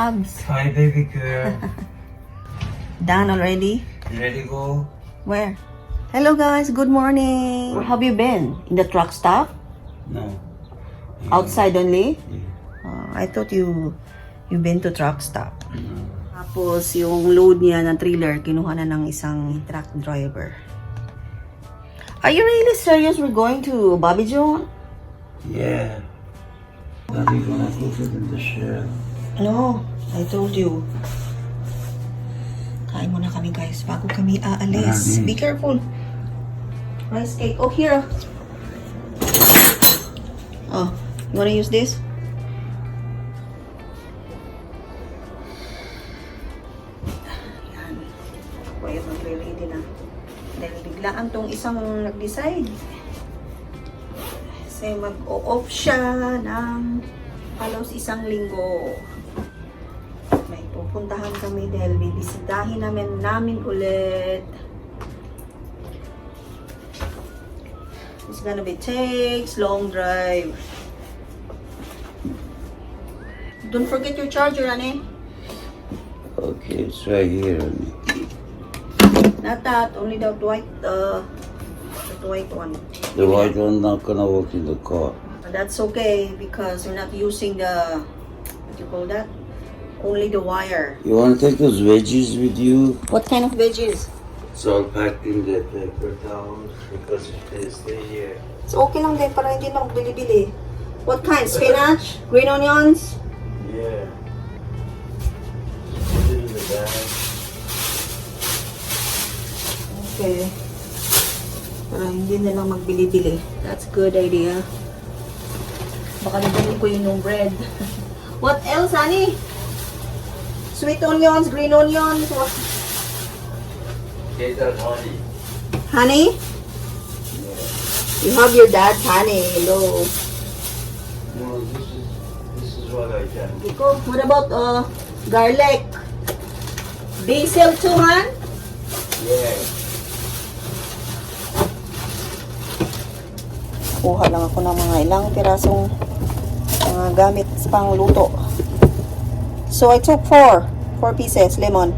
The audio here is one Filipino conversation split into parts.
loves. Hi, baby girl. Done already? You ready to go? Where? Hello guys, good morning. Where have you been? In the truck stop? No. Outside only? Yeah. I thought you've been to truck stop. Tapos yung load niya ng trailer, kinuha na ng isang truck driver. Are you really serious we're going to Bobby John? Yeah. Daddy gonna cook it in the shed. No, I told you. Kain muna kami guys bago kami aalis. Be careful. Rice cake. Oh, here. Oh, you wanna use this? Yan. Pwede magre-ready na. Dahil biglaan tong isang nag-decide. Kasi mag-o-off siya ng halos isang linggo. May pupuntahan kami dahil bibisitahin namin ulit. It's gonna be takes long drive. Don't forget your charger, Ane. Okay, it's right here. Not that, only the white one. The white one not gonna work in the car. But that's okay because we're not using the, what do you call that? Only the wire. You wanna take those veggies with you? What kind of veggies? It's all packed in the paper towels because if they stay here. It's okay lang din para hindi na magbili-bili. What kind? Spinach? Green onions? Yeah. Put it in the bag. Okay. Para hindi na lang magbili-bili. That's a good idea. Baka nabili ko yung bread. What else, honey? Sweet onions, green onions. What? Get that honey. Honey? Yeah. You have your dad's honey. Hello. No, this is what I can. Iko, what about garlic? Basil too, Han? Yeah. Kuha lang ako ng mga ilang pirasong mga gamit sa pangluto. So I took 4 pieces lemon.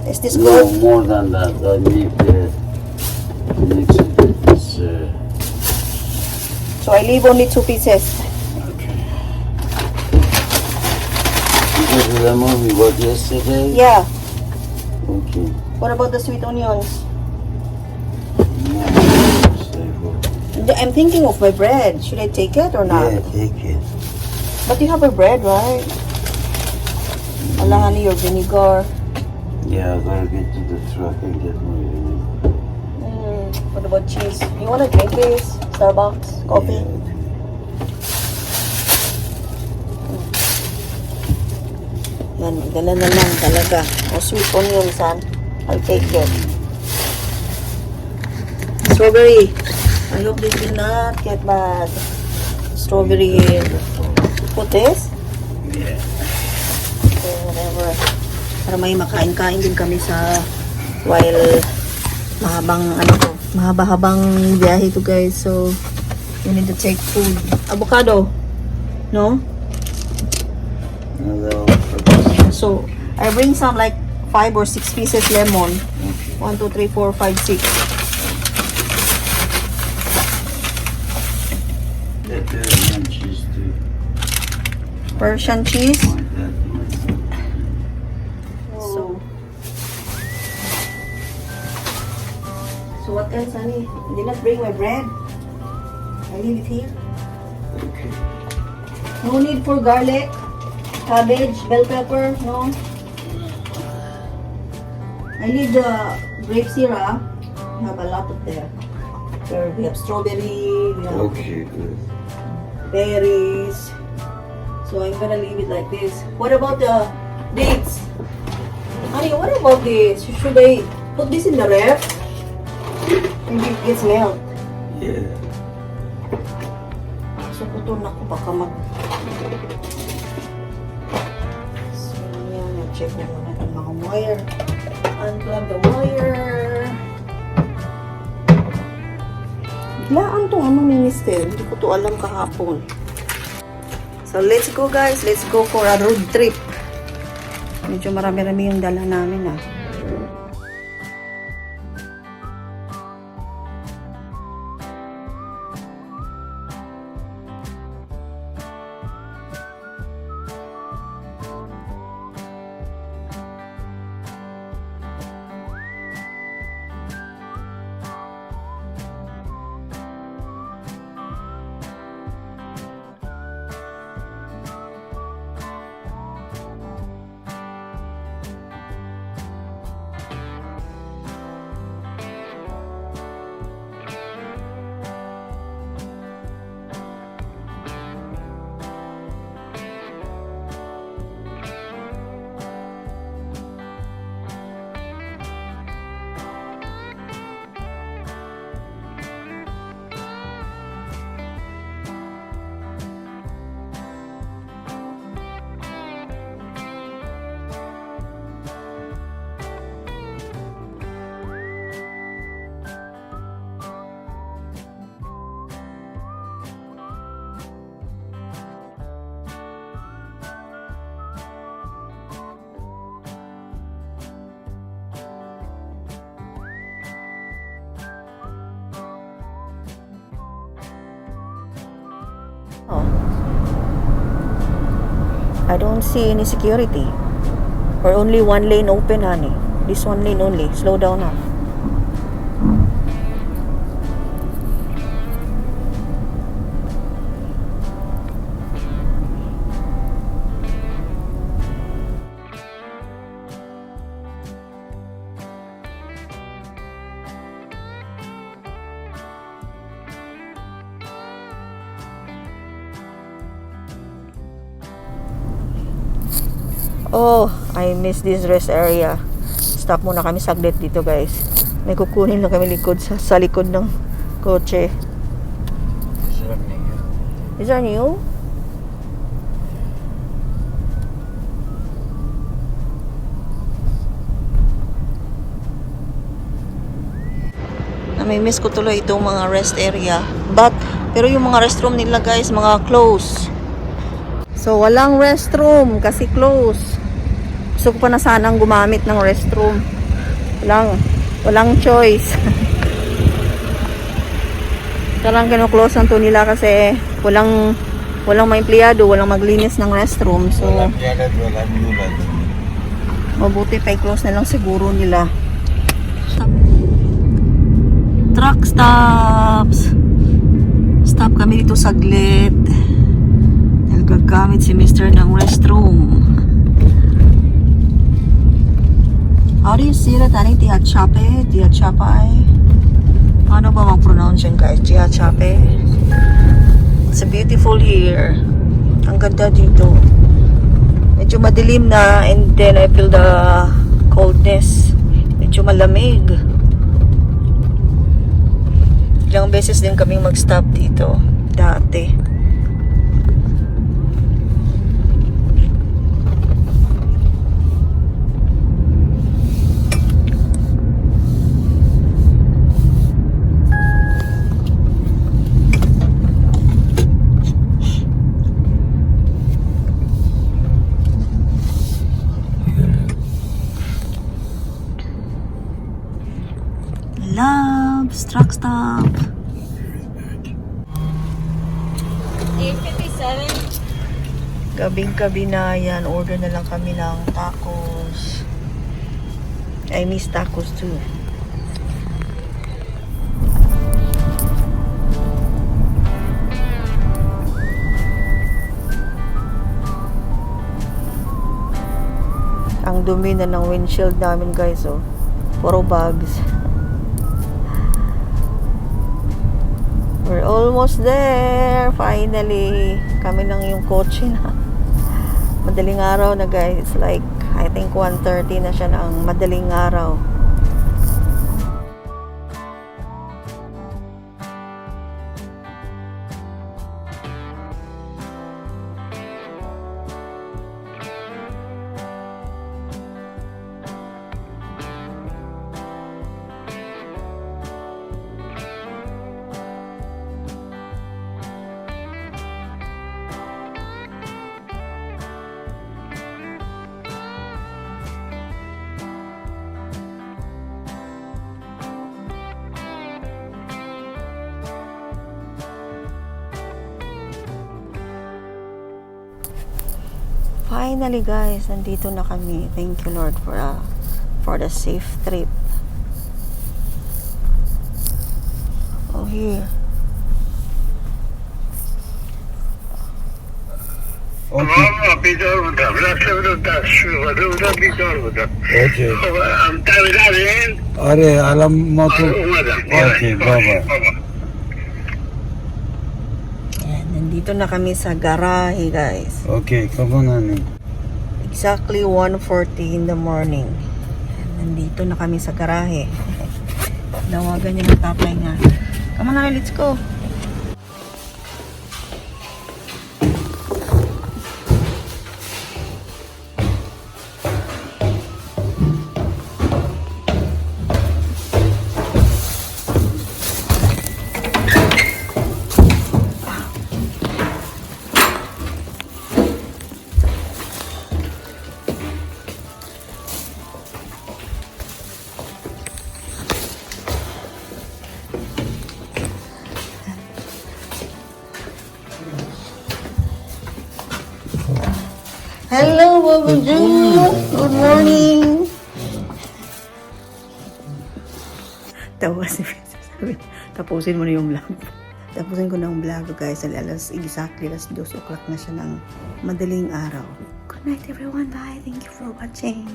Is this No, good? more than that. I need the mix it with this. So I leave only 2 pieces. Okay. You got the lemon we bought yesterday? Yeah. Okay. What about the sweet onions? No, stay for. I'm thinking of my bread. Should I take it or not? Yeah, take it. But you have a bread, right? Ala, honey, your vinegar. Yeah, I gotta get to the truck and get my vinegar. What about cheese? You wanna drink this? Starbucks? Coffee? Yeah, okay. Yan, gala na lang talaga. O sweet onions, son. I'll take it. Strawberry. I hope this will not get bad. Strawberry. Put this? Yeah. Okay, whatever. Para may makain-kain din kami sa while mahaba-habang biyahe to guys. So, we need to take food. Avocado. No? So, I bring some like 5 or 6 pieces lemon. 1, 2, 3, 4, 5, 6. That Persian cheese too. Persian cheese. Want that one. So what else, honey? I did not bring my bread. I leave it here. Okay. No need for garlic, cabbage, bell pepper, no. I need the grape syrup. We have a lot of there. There we have strawberry, we have Okay, good. berries. So I'm gonna leave it like this. What about the dates? Honey, what about this? Should I put this in the ref? Maybe it gets melt. Yeah. So putol na ko baka mag... So yan, check ko muna yung mga wire. Unplug the wire. Biglaang tong ano minister. Hindi ko to alam kahapon. So let's go guys. Let's go for a road trip. Medyo marami-rami yung dala namin ah. Oh. I don't see any security. Or only one lane open, honey. This one lane only. Slow down now. Oh, I miss this rest area. Stop muna kami saglit dito, guys. May kukunin na kami likod sa likod ng kotse. Is that new? Nami-miss ko tuloy itong mga rest area. Pero yung mga restroom nila, guys, mga close. So, walang restroom kasi close. Gusto ko pa na sanang gumamit ng restroom. Walang choice. Talagang kino-close lang to nila kasi walang mga empleyado, walang maglinis ng restroom. So, mabuti pa i-close na lang siguro nila. Truck stops. Stop kami dito saglit. Dahil gagamit si Mr. ng restroom. How do you see that? Ano yung tiyachape? Tiyachapay? Ano ba mag-pronounce yun, guys? Tiyachape? It's a beautiful here. Ang ganda dito. Medyo madilim na and then I feel the coldness. Medyo malamig. Ilang beses din kaming mag-stop dito. Dati. Loves, truck stop. 8:57. Gabing-gabi na yan. Order na lang kami ng tacos. I miss tacos too. Ang dumi na ng windshield namin, guys, oh. Puro bugs. We're almost there. Finally. Kami lang yung kotse na. Madaling araw na, guys. It's like, I think 1:30 na siya ng madaling araw. Finally guys, nandito na kami. Thank you Lord for the safe trip. Oh, here. Okay. Okay. अरे alam mo to. Okay, baba. Ayan, nandito na kami sa garahe guys. Okay, come on, honey. Exactly 1:40 in the morning. Ayan, nandito na kami sa garahe. Nawagan niya ng tatay niya. Come on, honey, let's go. Hello, Baba June. Good morning. Tawa si sabi, tapusin mo na yung vlog. Tapusin ko na yung vlog guys. Exactly alas 2 o'clock na siya ng madaling araw. Good night everyone. Bye. Thank you for watching.